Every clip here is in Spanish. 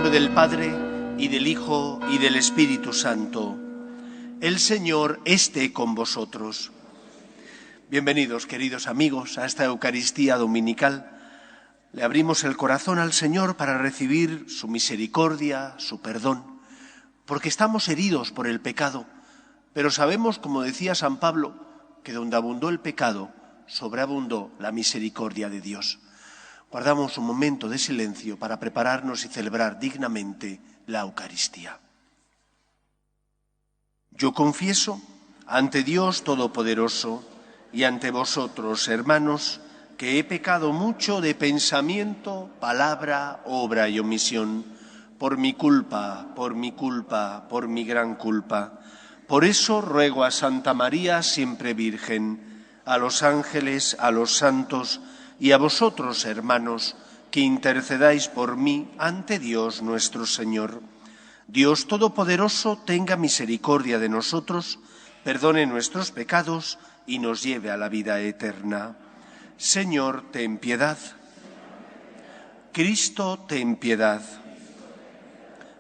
nombre del Padre, y del Hijo, y del Espíritu Santo. El Señor esté con vosotros. Bienvenidos, queridos amigos, a esta Eucaristía dominical. Le abrimos el corazón al Señor para recibir su misericordia, su perdón, porque estamos heridos por el pecado, pero sabemos, como decía San Pablo, que donde abundó el pecado, sobreabundó la misericordia de Dios. Guardamos un momento de silencio para prepararnos y celebrar dignamente la Eucaristía. Yo confieso ante Dios Todopoderoso y ante vosotros, hermanos, que he pecado mucho de pensamiento, palabra, obra y omisión, por mi culpa, por mi gran culpa. Por eso ruego a Santa María, siempre Virgen, a los ángeles, a los santos y a vosotros, hermanos, que intercedáis por mí ante Dios nuestro Señor. Dios Todopoderoso tenga misericordia de nosotros, perdone nuestros pecados y nos lleve a la vida eterna. Señor, ten piedad. Cristo, ten piedad.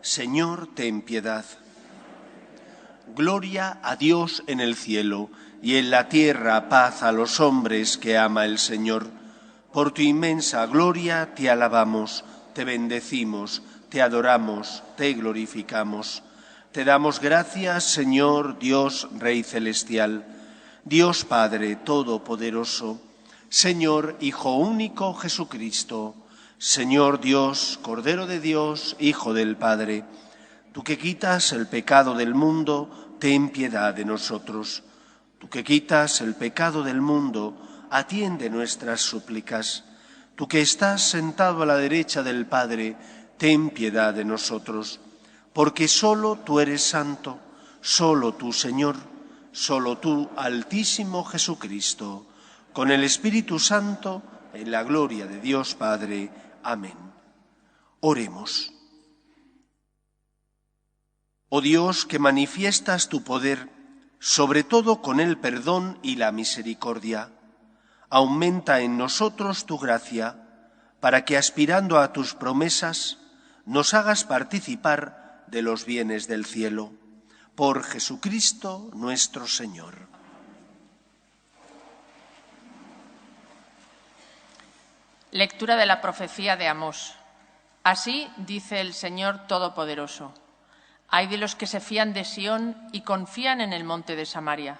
Señor, ten piedad. Gloria a Dios en el cielo y en la tierra paz a los hombres que ama el Señor. Por tu inmensa gloria te alabamos, te bendecimos, te adoramos, te glorificamos. Te damos gracias, Señor Dios Rey Celestial, Dios Padre Todopoderoso, Señor Hijo único Jesucristo, Señor Dios, Cordero de Dios, Hijo del Padre. Tú que quitas el pecado del mundo, ten piedad de nosotros. Tú que quitas el pecado del mundo, atiende nuestras súplicas. Tú que estás sentado a la derecha del Padre, ten piedad de nosotros. Porque solo tú eres santo, solo tú, Señor, solo tú, Altísimo Jesucristo, con el Espíritu Santo, en la gloria de Dios Padre. Amén. Oremos. Oh Dios, que manifiestas tu poder, sobre todo con el perdón y la misericordia, aumenta en nosotros tu gracia, para que aspirando a tus promesas nos hagas participar de los bienes del cielo. Por Jesucristo nuestro Señor. Lectura de la profecía de Amós. Así dice el Señor Todopoderoso. Ay de los que se fían de Sión y confían en el monte de Samaria.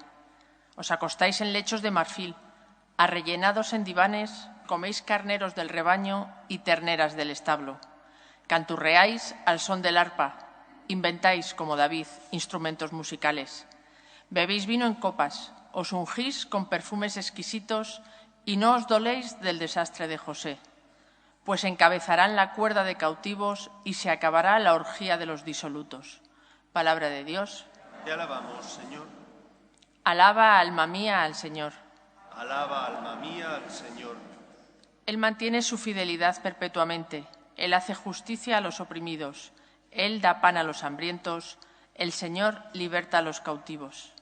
Os acostáis en lechos de marfil, arrellenados en divanes, coméis carneros del rebaño y terneras del establo. Canturreáis al son del arpa, inventáis, como David, instrumentos musicales. Bebéis vino en copas, os ungís con perfumes exquisitos y no os doléis del desastre de José, pues encabezarán la cuerda de cautivos y se acabará la orgía de los disolutos. Palabra de Dios. Te alabamos, Señor. Alaba, alma mía, al Señor. Alaba, alma mía, al Señor. Él mantiene su fidelidad perpetuamente. Él hace justicia a los oprimidos. Él da pan a los hambrientos. El Señor liberta a los cautivos.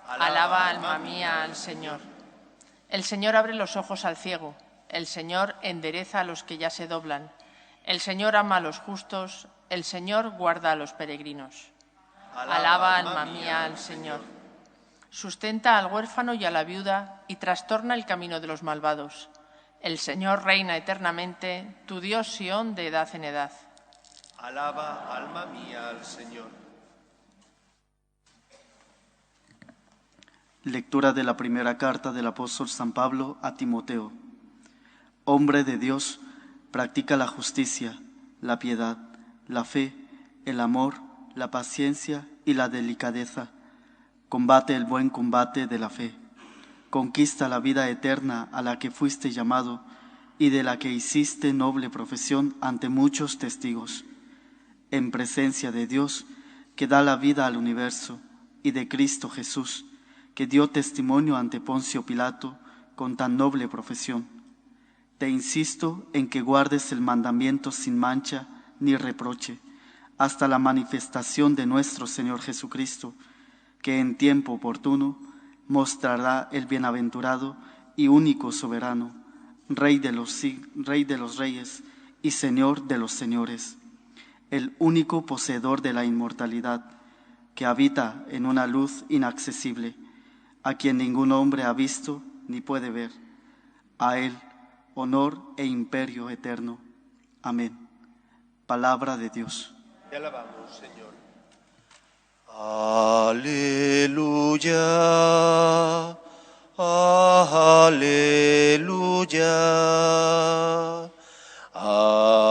Alaba, alma mía, al Señor. El Señor abre los ojos al ciego. El Señor endereza a los que ya se doblan. El Señor ama a los justos. El Señor guarda a los peregrinos. Alaba, alma mía, al Señor. Sustenta al huérfano y a la viuda y trastorna el camino de los malvados. El Señor reina eternamente, tu Dios Sión de edad en edad. Alaba, alma mía, al Señor. Lectura de la primera carta del apóstol San Pablo a Timoteo. Hombre de Dios, practica la justicia, la piedad, la fe, el amor, la paciencia y la delicadeza. Combate el buen combate de la fe. Conquista la vida eterna a la que fuiste llamado y de la que hiciste noble profesión ante muchos testigos. En presencia de Dios, que da la vida al universo, y de Cristo Jesús, que dio testimonio ante Poncio Pilato con tan noble profesión. Te insisto en que guardes el mandamiento sin mancha ni reproche, hasta la manifestación de nuestro Señor Jesucristo, que en tiempo oportuno mostrará el bienaventurado y único soberano, Rey de los reyes y Señor de los señores. el único poseedor de la inmortalidad, que habita en una luz inaccesible, a quien ningún hombre ha visto ni puede ver. A Él, honor e imperio eterno. Amén. Palabra de Dios. Te alabamos, Señor. Aleluya, aleluya, aleluya,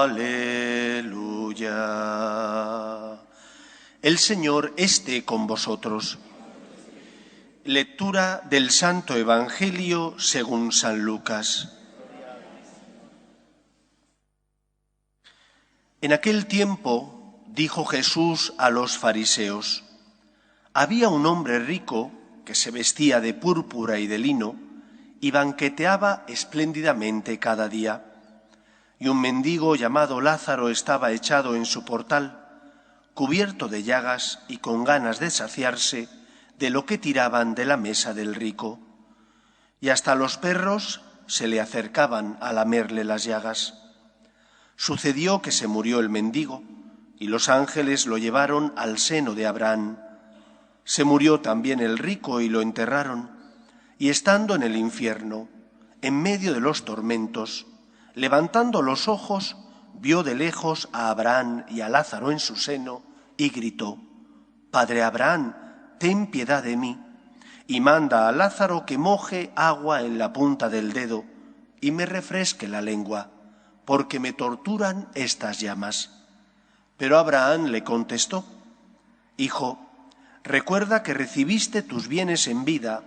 aleluya. El Señor esté con vosotros. Lectura del Santo Evangelio según San Lucas. En aquel tiempo dijo Jesús a los fariseos: había un hombre rico que se vestía de púrpura y de lino y banqueteaba espléndidamente cada día. Y un mendigo llamado Lázaro estaba echado en su portal, cubierto de llagas y con ganas de saciarse de lo que tiraban de la mesa del rico. Y hasta los perros se le acercaban a lamerle las llagas. Sucedió que se murió el mendigo, y los ángeles lo llevaron al seno de Abraham. Se murió también el rico y lo enterraron, y estando en el infierno, en medio de los tormentos, levantando los ojos, vio de lejos a Abraham y a Lázaro en su seno, y gritó: Padre Abraham, ten piedad de mí, y manda a Lázaro que moje agua en la punta del dedo y me refresque la lengua, porque me torturan estas llamas. Pero Abraham le contestó: Hijo, recuerda que recibiste tus bienes en vida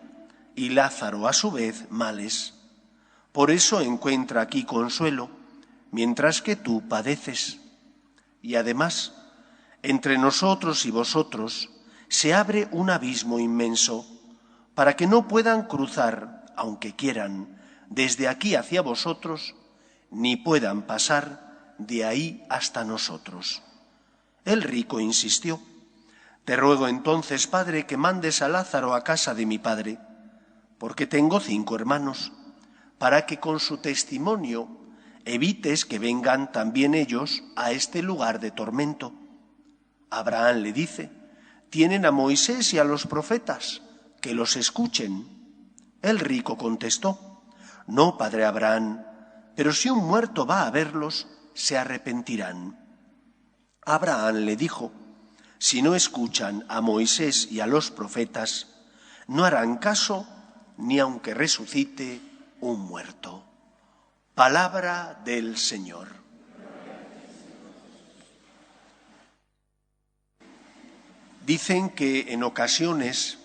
y Lázaro a su vez males. Por eso encuentra aquí consuelo, mientras que tú padeces. Y además, entre nosotros y vosotros se abre un abismo inmenso, para que no puedan cruzar, aunque quieran, desde aquí hacia vosotros, ni puedan pasar de ahí hasta nosotros. El rico insistió: Te ruego entonces, Padre, que mandes a Lázaro a casa de mi padre, porque tengo 5 hermanos, para que con su testimonio evites que vengan también ellos a este lugar de tormento. Abraham le dice: Tienen a Moisés y a los profetas, que los escuchen. El rico contestó: No, padre Abraham, pero si un muerto va a verlos, se arrepentirán. Abraham le dijo: Si no escuchan a Moisés y a los profetas, no harán caso ni aunque resucite un muerto. Palabra del Señor. Dicen que en ocasiones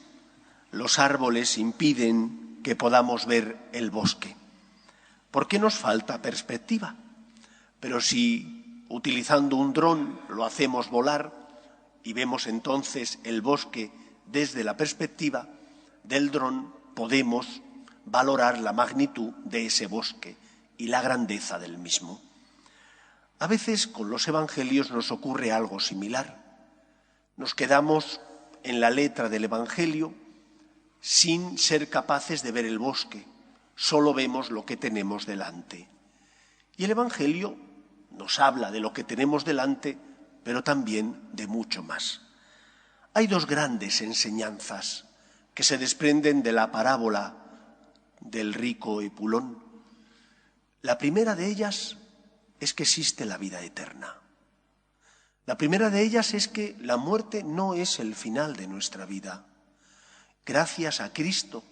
los árboles impiden que podamos ver el bosque, porque nos falta perspectiva. Pero si utilizando un dron lo hacemos volar y vemos entonces el bosque desde la perspectiva del dron, podemos valorar la magnitud de ese bosque y la grandeza del mismo. A veces con los evangelios nos ocurre algo similar. Nos quedamos en la letra del Evangelio sin ser capaces de ver el bosque. Solo vemos lo que tenemos delante. Y el Evangelio nos habla de lo que tenemos delante, pero también de mucho más. Hay 2 grandes enseñanzas que se desprenden de la parábola del rico Epulón. La primera de ellas es que existe la vida eterna. La primera de ellas es que la muerte no es el final de nuestra vida. Gracias a Cristo,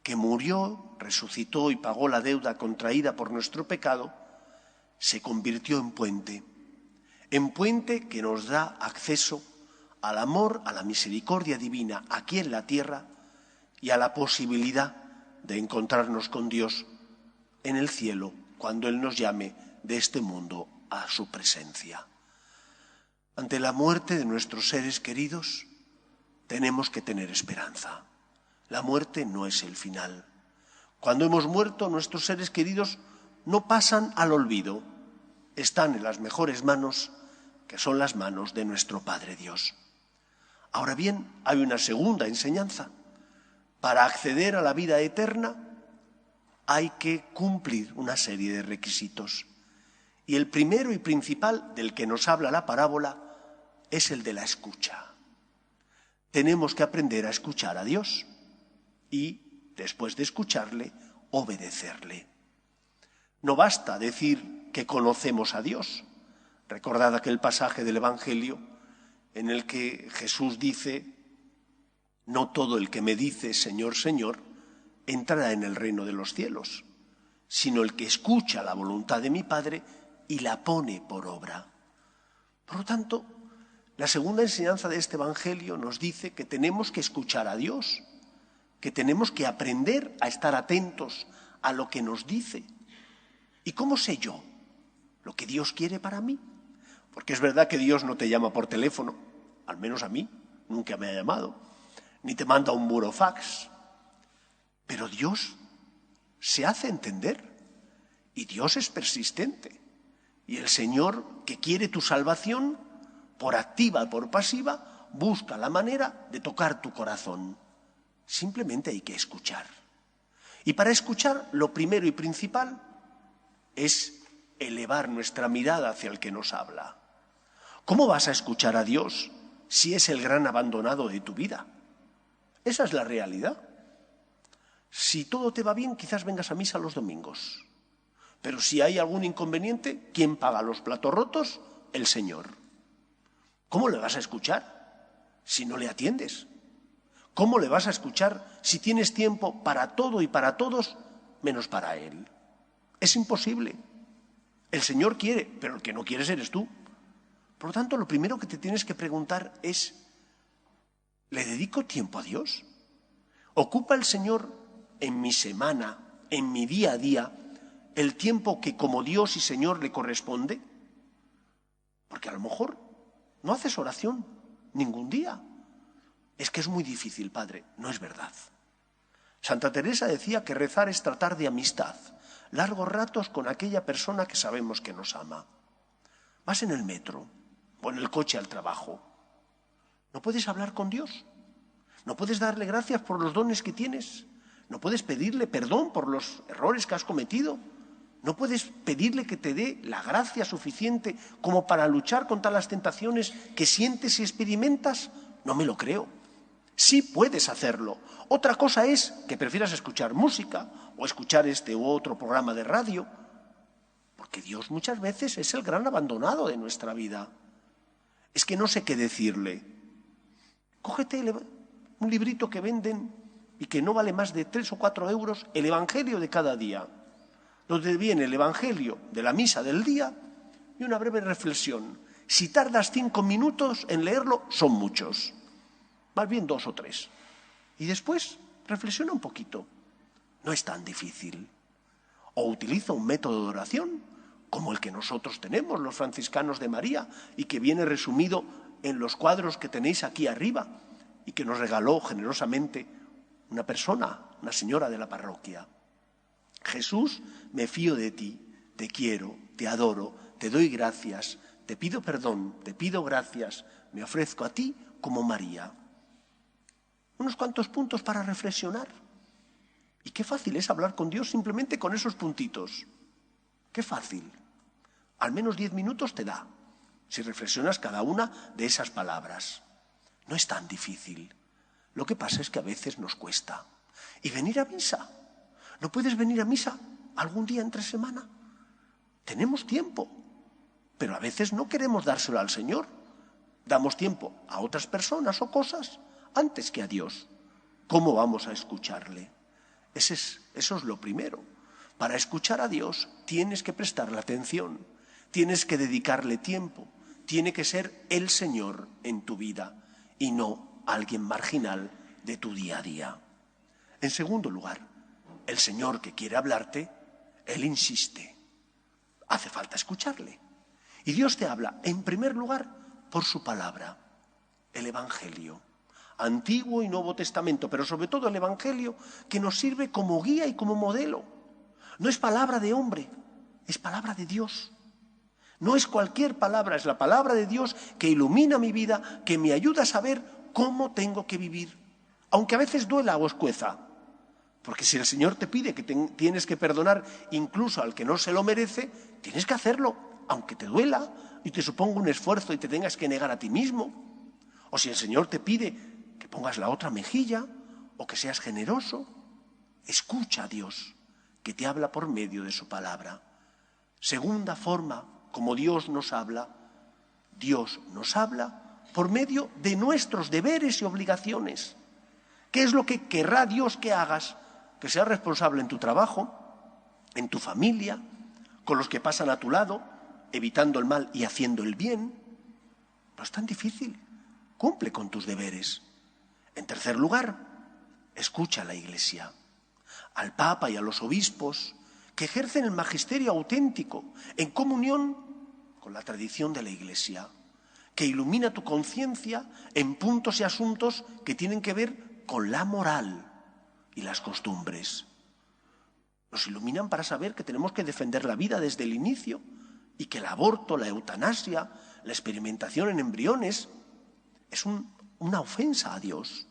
que murió, resucitó y pagó la deuda contraída por nuestro pecado, se convirtió en puente que nos da acceso al amor, a la misericordia divina aquí en la tierra y a la posibilidad de encontrarnos con Dios en el cielo cuando Él nos llame de este mundo a su presencia. Ante la muerte de nuestros seres queridos tenemos que tener esperanza. La muerte no es el final. Cuando hemos muerto, nuestros seres queridos no pasan al olvido. Están en las mejores manos, que son las manos de nuestro Padre Dios. Ahora bien, hay una segunda enseñanza. Para acceder a la vida eterna hay que cumplir una serie de requisitos. Y el primero y principal del que nos habla la parábola es el de la escucha. Tenemos que aprender a escuchar a Dios y, después de escucharle, obedecerle. No basta decir que conocemos a Dios. Recordad aquel pasaje del Evangelio en el que Jesús dice: no todo el que me dice Señor, Señor, entrará en el reino de los cielos, sino el que escucha la voluntad de mi Padre y la pone por obra. Por lo tanto, la segunda enseñanza de este Evangelio nos dice que tenemos que escuchar a Dios, que tenemos que aprender a estar atentos a lo que nos dice. ¿Y cómo sé yo lo que Dios quiere para mí? Porque es verdad que Dios no te llama por teléfono, al menos a mí, nunca me ha llamado, ni te manda un burofax. Pero Dios se hace entender y Dios es persistente. Y el Señor, que quiere tu salvación, por activa o por pasiva, busca la manera de tocar tu corazón. Simplemente hay que escuchar. Y para escuchar, lo primero y principal es elevar nuestra mirada hacia el que nos habla. ¿Cómo vas a escuchar a Dios si es el gran abandonado de tu vida? Esa es la realidad. Si todo te va bien, quizás vengas a misa los domingos. Pero si hay algún inconveniente, ¿quién paga los platos rotos? El Señor. ¿Cómo le vas a escuchar si no le atiendes? ¿Cómo le vas a escuchar si tienes tiempo para todo y para todos menos para Él? Es imposible. El Señor quiere, pero el que no quieres eres tú. Por lo tanto, lo primero que te tienes que preguntar es: ¿le dedico tiempo a Dios? ¿Ocupa el Señor en mi semana, en mi día a día, el tiempo que como Dios y Señor le corresponde? Porque a lo mejor no haces oración ningún día. Es que es muy difícil, Padre. No es verdad. Santa Teresa decía que rezar es tratar de amistad, largos ratos con aquella persona que sabemos que nos ama. Vas en el metro o en el coche al trabajo. ¿No puedes hablar con Dios? ¿No puedes darle gracias por los dones que tienes? ¿No puedes pedirle perdón por los errores que has cometido? ¿No puedes pedirle que te dé la gracia suficiente como para luchar contra las tentaciones que sientes y experimentas? No me lo creo. Sí puedes hacerlo. Otra cosa es que prefieras escuchar música o escuchar este u otro programa de radio, porque Dios muchas veces es el gran abandonado de nuestra vida. Es que no sé qué decirle. Cógete un librito que venden y que no vale más de 3 o 4 euros, el Evangelio de cada día, donde viene el Evangelio de la misa del día y una breve reflexión. Si tardas 5 minutos en leerlo, son muchos. Más bien 2 o 3. Y después reflexiona un poquito. No es tan difícil. O utiliza un método de oración como el que nosotros tenemos, los franciscanos de María, y que viene resumido en los cuadros que tenéis aquí arriba y que nos regaló generosamente una persona, una señora de la parroquia. Jesús, me fío de ti, te quiero, te adoro, te doy gracias, te pido perdón, te pido gracias, me ofrezco a ti como María. Unos cuantos puntos para reflexionar. Y qué fácil es hablar con Dios simplemente con esos puntitos. Qué fácil. Al menos 10 minutos te da, si reflexionas cada una de esas palabras. No es tan difícil. Lo que pasa es que a veces nos cuesta. Y venir a misa. ¿No puedes venir a misa algún día entre semana? Tenemos tiempo, pero a veces no queremos dárselo al Señor. Damos tiempo a otras personas o cosas antes que a Dios. ¿Cómo vamos a escucharle? Eso es lo primero. Para escuchar a Dios tienes que prestarle atención, tienes que dedicarle tiempo, tiene que ser el Señor en tu vida y no alguien marginal de tu día a día. En segundo lugar, el Señor que quiere hablarte, Él insiste. Hace falta escucharle. Y Dios te habla, en primer lugar, por su palabra, el Evangelio. Antiguo y Nuevo Testamento, pero sobre todo el Evangelio, que nos sirve como guía y como modelo. No es palabra de hombre, es palabra de Dios. No es cualquier palabra, es la palabra de Dios que ilumina mi vida, que me ayuda a saber cómo tengo que vivir. Aunque a veces duela o escueza, Porque si el Señor te pide que tienes que perdonar incluso al que no se lo merece, tienes que hacerlo, aunque te duela y te suponga un esfuerzo y te tengas que negar a ti mismo. O si el Señor te pide que pongas la otra mejilla o que seas generoso, escucha a Dios, que te habla por medio de su palabra. Segunda forma, como Dios nos habla por medio de nuestros deberes y obligaciones. ¿Qué es lo que querrá Dios que hagas? Que seas responsable en tu trabajo, en tu familia, con los que pasan a tu lado, evitando el mal y haciendo el bien. No es tan difícil. Cumple con tus deberes. En tercer lugar, escucha a la Iglesia, al Papa y a los obispos, que ejercen el magisterio auténtico, en comunión con la tradición de la Iglesia, que ilumina tu conciencia en puntos y asuntos que tienen que ver con la moral y las costumbres. Nos iluminan para saber que tenemos que defender la vida desde el inicio y que el aborto, la eutanasia, la experimentación en embriones es una ofensa a Dios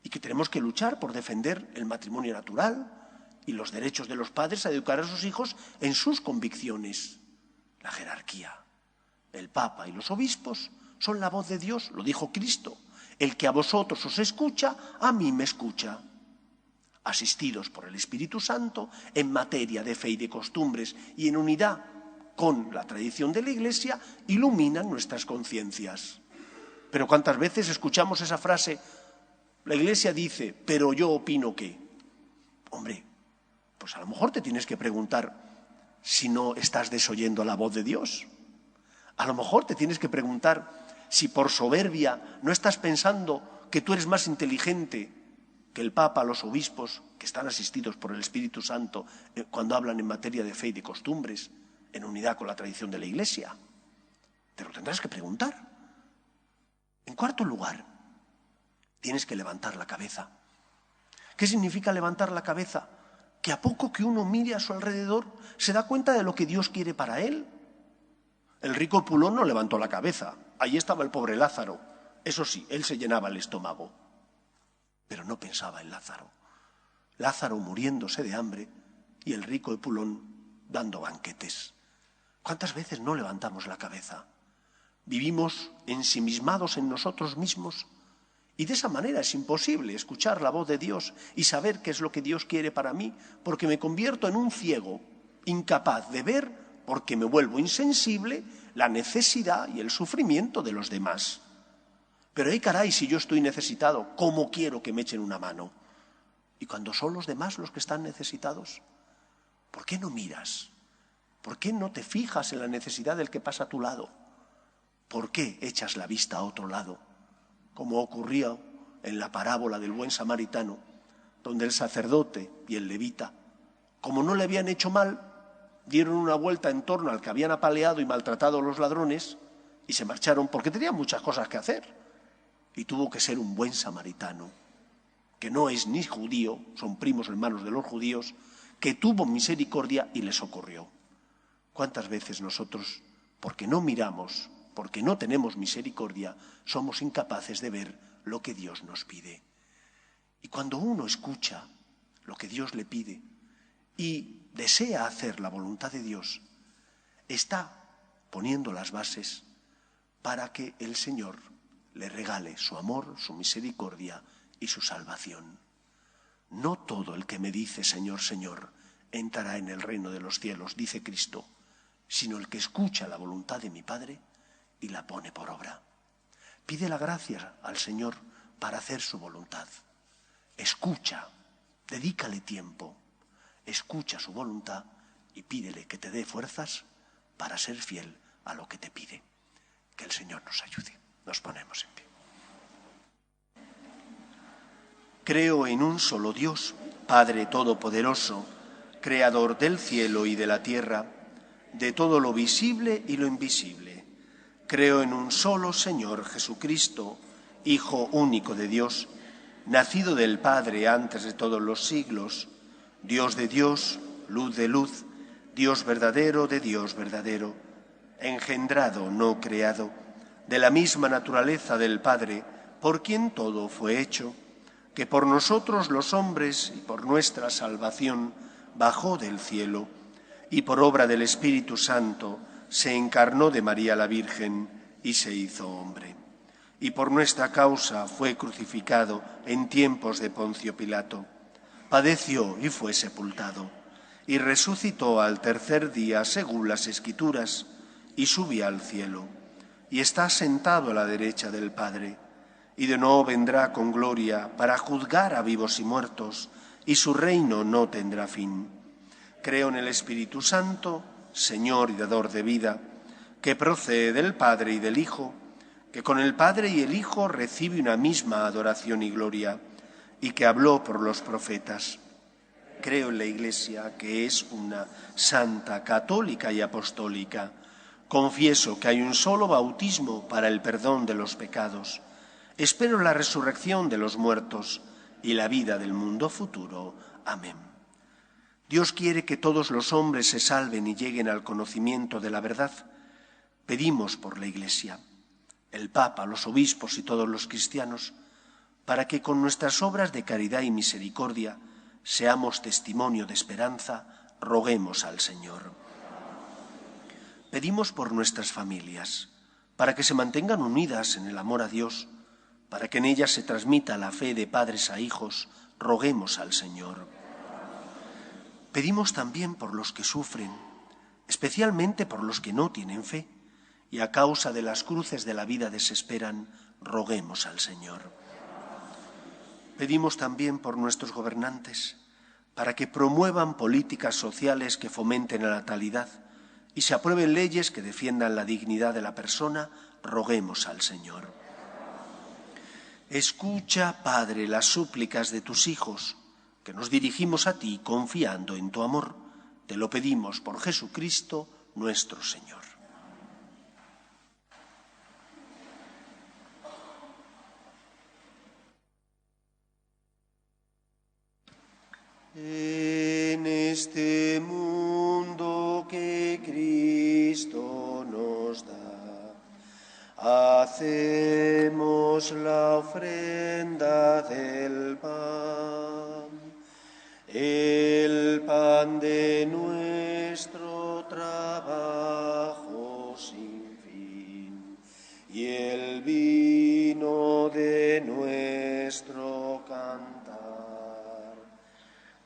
y que tenemos que luchar por defender el matrimonio natural y los derechos de los padres a educar a sus hijos en sus convicciones. La jerarquía, el Papa y los obispos son la voz de Dios, lo dijo Cristo. El que a vosotros os escucha, a mí me escucha. Asistidos por el Espíritu Santo en materia de fe y de costumbres y en unidad con la tradición de la Iglesia, iluminan nuestras conciencias. Pero ¿cuántas veces escuchamos esa frase? La Iglesia dice, pero yo opino que. Hombre, pues a lo mejor te tienes que preguntar si no estás desoyendo la voz de Dios. A lo mejor te tienes que preguntar si por soberbia no estás pensando que tú eres más inteligente que el Papa, los obispos, que están asistidos por el Espíritu Santo cuando hablan en materia de fe y de costumbres, en unidad con la tradición de la Iglesia. Te lo tendrás que preguntar. En cuarto lugar, tienes que levantar la cabeza. ¿Qué significa levantar la cabeza? Que a poco que uno mire a su alrededor, se da cuenta de lo que Dios quiere para él. El rico Epulón no levantó la cabeza. Allí estaba el pobre Lázaro. Eso sí, él se llenaba el estómago. Pero no pensaba en Lázaro. Lázaro muriéndose de hambre y el rico Epulón dando banquetes. ¿Cuántas veces no levantamos la cabeza? Vivimos ensimismados en nosotros mismos y de esa manera es imposible escuchar la voz de Dios y saber qué es lo que Dios quiere para mí, porque me convierto en un ciego, incapaz de ver, porque me vuelvo insensible, la necesidad y el sufrimiento de los demás. Pero ¡ay caray! Si yo estoy necesitado, ¿cómo quiero que me echen una mano? Y cuando son los demás los que están necesitados, ¿por qué no miras? ¿Por qué no te fijas en la necesidad del que pasa a tu lado? ¿Por qué echas la vista a otro lado? Como ocurrió en la parábola del buen samaritano, donde el sacerdote y el levita, como no le habían hecho mal, dieron una vuelta en torno al que habían apaleado y maltratado a los ladrones y se marcharon porque tenían muchas cosas que hacer. Y tuvo que ser un buen samaritano, que no es ni judío, son primos hermanos de los judíos, que tuvo misericordia y les socorrió. ¿Cuántas veces nosotros, porque no miramos, porque no tenemos misericordia, somos incapaces de ver lo que Dios nos pide? Y cuando uno escucha lo que Dios le pide y desea hacer la voluntad de Dios, está poniendo las bases para que el Señor le regale su amor, su misericordia y su salvación. No todo el que me dice Señor, Señor, entrará en el reino de los cielos, dice Cristo, sino el que escucha la voluntad de mi Padre y la pone por obra. Pide la gracia al Señor para hacer su voluntad. Escucha, dedícale tiempo, escucha su voluntad y pídele que te dé fuerzas para ser fiel a lo que te pide. Que el Señor nos ayude. Nos ponemos en pie. Creo en un solo Dios, Padre Todopoderoso, Creador del cielo y de la tierra, de todo lo visible y lo invisible. Creo en un solo Señor Jesucristo, Hijo único de Dios, nacido del Padre antes de todos los siglos, Dios de Dios, luz de luz, Dios verdadero de Dios verdadero, engendrado, no creado, de la misma naturaleza del Padre, por quien todo fue hecho. que por nosotros los hombres y por nuestra salvación bajó del cielo, y por obra del Espíritu Santo se encarnó de María la Virgen y se hizo hombre. Y por nuestra causa fue crucificado en tiempos de Poncio Pilato. Padeció y fue sepultado, y resucitó al tercer día según las Escrituras, y subió al cielo, y está sentado a la derecha del Padre, y de nuevo vendrá con gloria para juzgar a vivos y muertos, y su reino no tendrá fin. Creo en el Espíritu Santo, Señor y dador de vida, que procede del Padre y del Hijo, que con el Padre y el Hijo recibe una misma adoración y gloria, y que habló por los profetas. Creo en la Iglesia, que es una santa, católica y apostólica. Confieso que hay un solo bautismo para el perdón de los pecados. Espero la resurrección de los muertos y la vida del mundo futuro. Amén. Dios quiere que todos los hombres se salven y lleguen al conocimiento de la verdad. Pedimos por la Iglesia, el Papa, los obispos y todos los cristianos, para que con nuestras obras de caridad y misericordia seamos testimonio de esperanza, roguemos al Señor. Pedimos por nuestras familias, para que se mantengan unidas en el amor a Dios, para que en ellas se transmita la fe de padres a hijos, roguemos al Señor. Pedimos también por los que sufren, especialmente por los que no tienen fe, y a causa de las cruces de la vida desesperan, roguemos al Señor. Pedimos también por nuestros gobernantes, para que promuevan políticas sociales que fomenten la natalidad y se aprueben leyes que defiendan la dignidad de la persona, roguemos al Señor. Escucha, Padre, las súplicas de tus hijos, que nos dirigimos a ti confiando en tu amor. Te lo pedimos por Jesucristo, nuestro Señor. En este mundo que Cristo nos da, hacemos la ofrenda del pan, el pan de nuestro trabajo sin fin y el vino de nuestro cantar.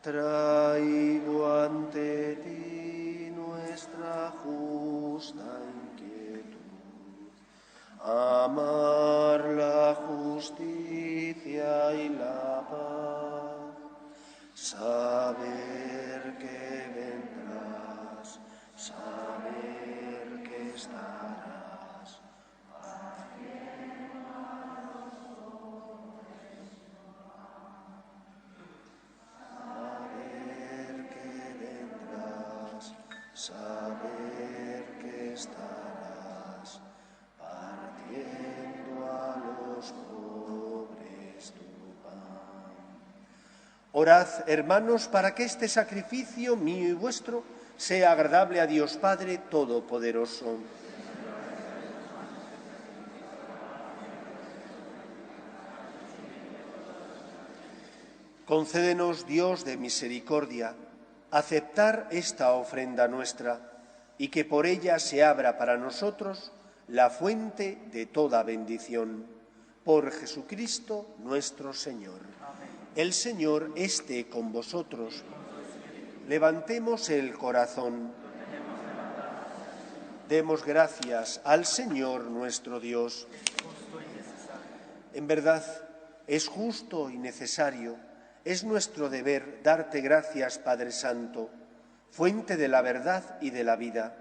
Traigo ante ti nuestra justa inquietud, amar la justicia y la paz, saber que vendrás, saber que estarás. Saber que estarás partiendo a los pobres tu pan. Orad, hermanos, para que este sacrificio mío y vuestro sea agradable a Dios Padre Todopoderoso. Concédenos, Dios de misericordia, aceptar esta ofrenda nuestra y que por ella se abra para nosotros la fuente de toda bendición. Por Jesucristo nuestro Señor. Amén. El Señor esté con vosotros. Levantemos el corazón. Demos gracias al Señor nuestro Dios. En verdad, es justo y necesario. Es nuestro deber darte gracias, Padre Santo, fuente de la verdad y de la vida,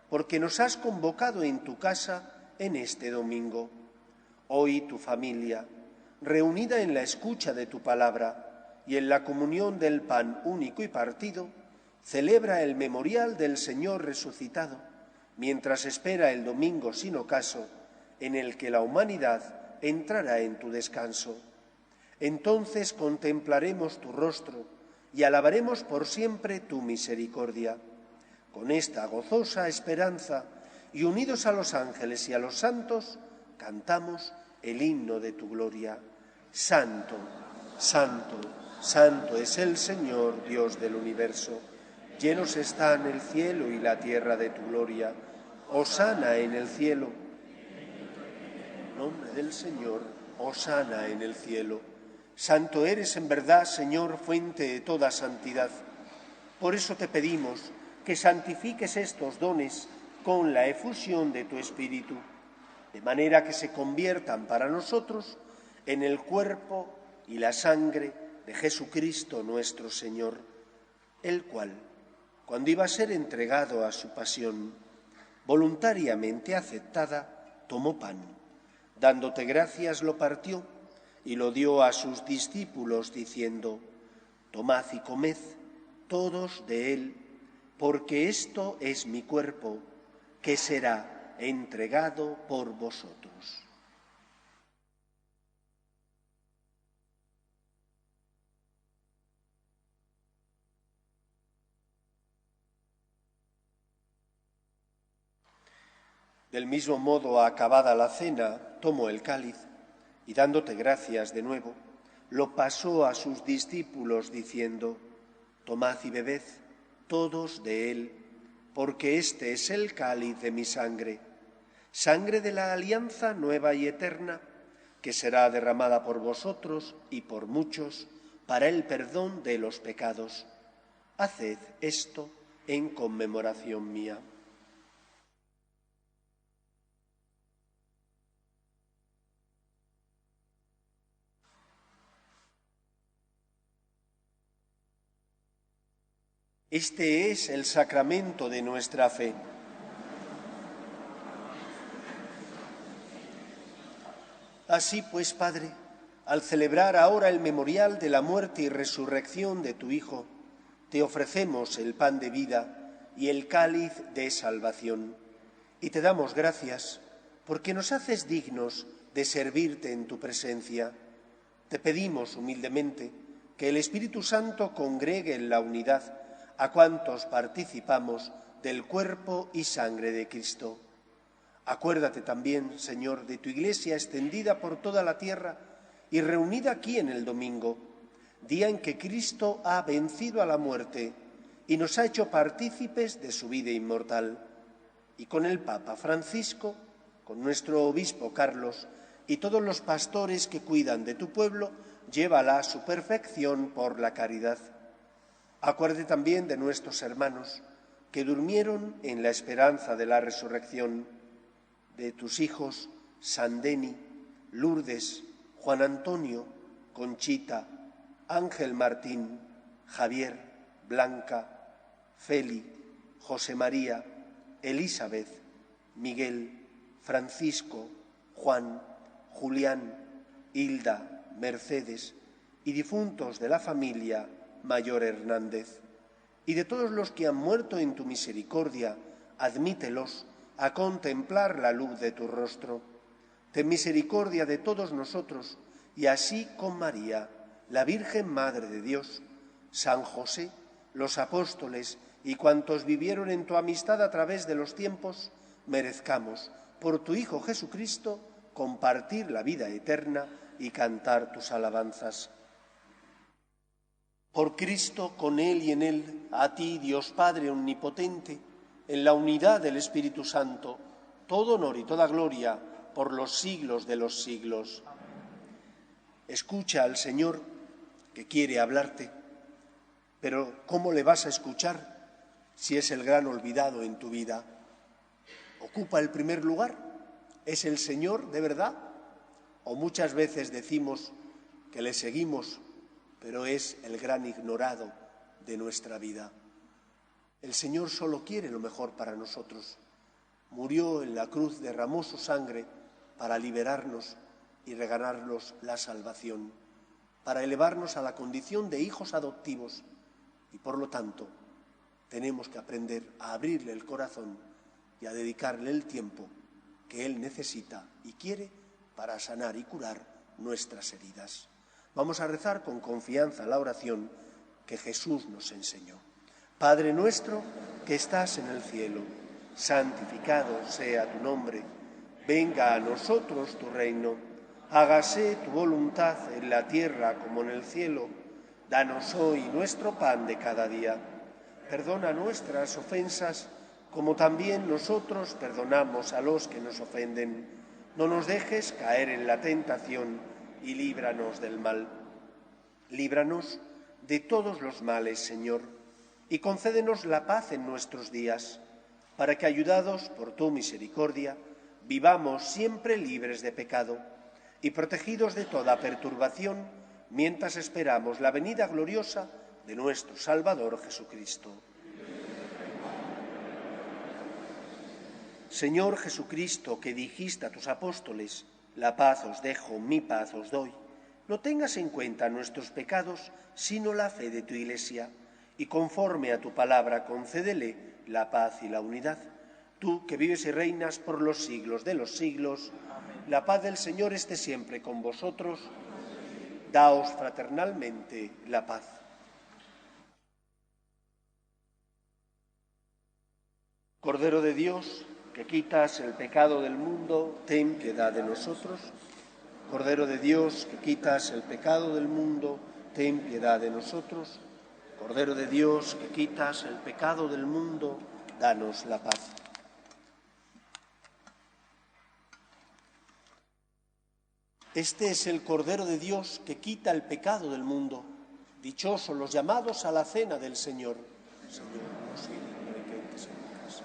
porque nos has convocado en tu casa en este domingo. Hoy tu familia, reunida en la escucha de tu palabra y en la comunión del pan único y partido, celebra el memorial del Señor resucitado, mientras espera el domingo sin ocaso, en el que la humanidad entrará en tu descanso. Entonces contemplaremos tu rostro y alabaremos por siempre tu misericordia. Con esta gozosa esperanza y unidos a los ángeles y a los santos, cantamos el himno de tu gloria. Santo, Santo, santo es el Señor, Dios del universo. Llenos están el cielo y la tierra de tu gloria. Hosana en el cielo. En nombre del Señor, hosana en el cielo. Santo eres en verdad, Señor, fuente de toda santidad. Por eso te pedimos que santifiques estos dones con la efusión de tu Espíritu, de manera que se conviertan para nosotros en el cuerpo y la sangre de Jesucristo nuestro Señor, el cual, cuando iba a ser entregado a su pasión, voluntariamente aceptada, tomó pan, dándote gracias lo partió y lo dio a sus discípulos diciendo: tomad y comed todos de él, porque esto es mi cuerpo, que será entregado por vosotros. Del mismo modo, acabada la cena, tomó el cáliz y, dándote gracias de nuevo, lo pasó a sus discípulos diciendo: tomad y bebed todos de él, porque este es el cáliz de mi sangre, sangre de la alianza nueva y eterna, que será derramada por vosotros y por muchos para el perdón de los pecados. Haced esto en conmemoración mía. Este es el sacramento de nuestra fe. Así pues, Padre, al celebrar ahora el memorial de la muerte y resurrección de tu Hijo, te ofrecemos el pan de vida y el cáliz de salvación, y te damos gracias porque nos haces dignos de servirte en tu presencia. Te pedimos humildemente que el Espíritu Santo congregue en la unidad a cuantos participamos del cuerpo y sangre de Cristo. Acuérdate también, Señor, de tu Iglesia extendida por toda la tierra y reunida aquí en el domingo, día en que Cristo ha vencido a la muerte y nos ha hecho partícipes de su vida inmortal. Y con el Papa Francisco, con nuestro obispo Carlos y todos los pastores que cuidan de tu pueblo, llévala a su perfección por la caridad. Acuérdate también de nuestros hermanos que durmieron en la esperanza de la resurrección, de tus hijos Sandeni, Lourdes, Juan Antonio, Conchita, Ángel Martín, Javier, Blanca, Feli, José María, Elizabeth, Miguel, Francisco, Juan, Julián, Hilda, Mercedes y difuntos de la familia Mayor Hernández, y de todos los que han muerto en tu misericordia, admítelos a contemplar la luz de tu rostro. Ten misericordia de todos nosotros, y así con María, la Virgen Madre de Dios, San José, los apóstoles y cuantos vivieron en tu amistad a través de los tiempos, merezcamos, por tu Hijo Jesucristo, compartir la vida eterna y cantar tus alabanzas. Por Cristo, con Él y en Él, a ti, Dios Padre omnipotente, en la unidad del Espíritu Santo, todo honor y toda gloria por los siglos de los siglos. Escucha al Señor, que quiere hablarte, pero ¿cómo le vas a escuchar si es el gran olvidado en tu vida? ¿Ocupa el primer lugar? ¿Es el Señor de verdad? ¿O muchas veces decimos que le seguimos, pero es el gran ignorado de nuestra vida? El Señor solo quiere lo mejor para nosotros. Murió en la cruz, derramó su sangre para liberarnos y regalarnos la salvación, para elevarnos a la condición de hijos adoptivos. Y por lo tanto, tenemos que aprender a abrirle el corazón y a dedicarle el tiempo que Él necesita y quiere para sanar y curar nuestras heridas. Vamos a rezar con confianza la oración que Jesús nos enseñó. Padre nuestro que estás en el cielo, santificado sea tu nombre. Venga a nosotros tu reino. Hágase tu voluntad en la tierra como en el cielo. Danos hoy nuestro pan de cada día. Perdona nuestras ofensas, como también nosotros perdonamos a los que nos ofenden. No nos dejes caer en la tentación y líbranos del mal. Líbranos de todos los males, Señor, y concédenos la paz en nuestros días, para que, ayudados por tu misericordia, vivamos siempre libres de pecado y protegidos de toda perturbación, mientras esperamos la venida gloriosa de nuestro Salvador Jesucristo. Señor Jesucristo, que dijiste a tus apóstoles, la paz os dejo, mi paz os doy, no tengas en cuenta nuestros pecados, sino la fe de tu Iglesia, y conforme a tu palabra concédele la paz y la unidad. Tú, que vives y reinas por los siglos de los siglos, la paz del Señor esté siempre con vosotros. Daos fraternalmente la paz. Cordero de Dios, que quitas el pecado del mundo, ten piedad de nosotros. Cordero de Dios, que quitas el pecado del mundo, ten piedad de nosotros. Cordero de Dios, que quitas el pecado del mundo, danos la paz. Este es el Cordero de Dios que quita el pecado del mundo. Dichosos los llamados a la cena del Señor. Señor, no soy digno de que entres en mi casa.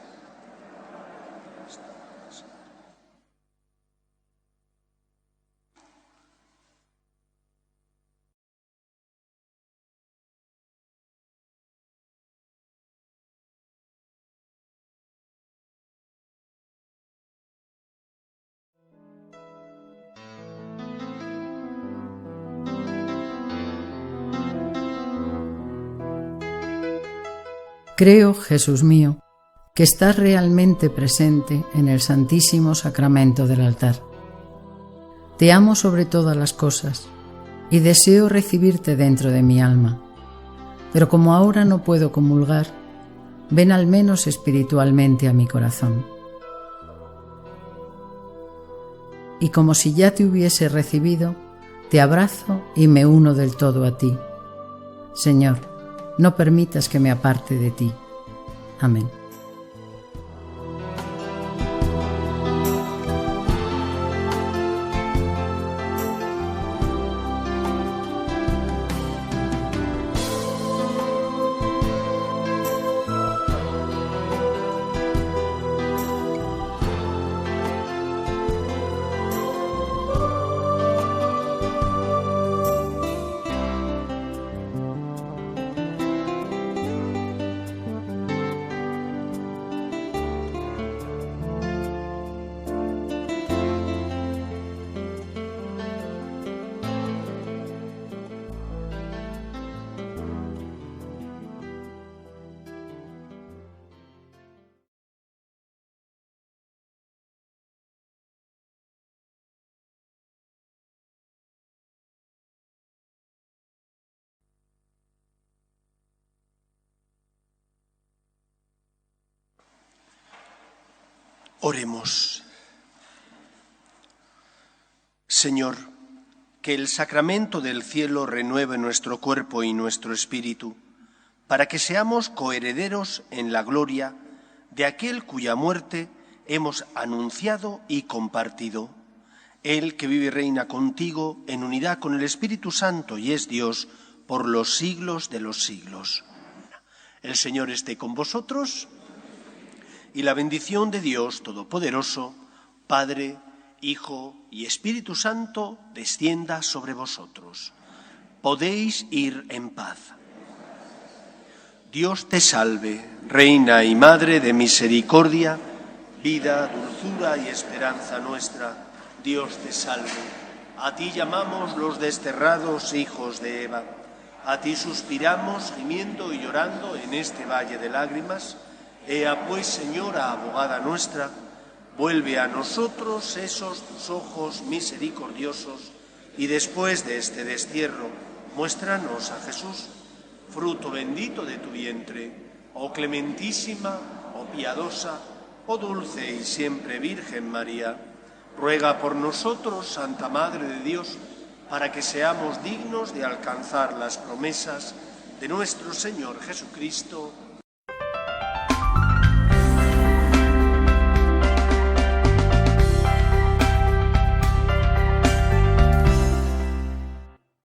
Creo, Jesús mío, que estás realmente presente en el Santísimo Sacramento del altar. Te amo sobre todas las cosas y deseo recibirte dentro de mi alma. Pero como ahora no puedo comulgar, ven al menos espiritualmente a mi corazón. Y como si ya te hubiese recibido, te abrazo y me uno del todo a ti. Señor, no permitas que me aparte de ti. Amén. Oremos. Señor, que el sacramento del cielo renueve nuestro cuerpo y nuestro espíritu, para que seamos coherederos en la gloria de aquel cuya muerte hemos anunciado y compartido. Él que vive y reina contigo en unidad con el Espíritu Santo y es Dios por los siglos de los siglos. El Señor esté con vosotros. Y la bendición de Dios Todopoderoso, Padre, Hijo y Espíritu Santo, descienda sobre vosotros. Podéis ir en paz. Dios te salve, Reina y Madre de misericordia, vida, dulzura y esperanza nuestra. Dios te salve. A ti llamamos los desterrados hijos de Eva. A ti suspiramos, gimiendo y llorando en este valle de lágrimas. Ea pues, Señora, abogada nuestra, vuelve a nosotros esos tus ojos misericordiosos y después de este destierro, muéstranos a Jesús, fruto bendito de tu vientre, oh clementísima, oh piadosa, oh dulce y siempre Virgen María. Ruega por nosotros, Santa Madre de Dios, para que seamos dignos de alcanzar las promesas de nuestro Señor Jesucristo.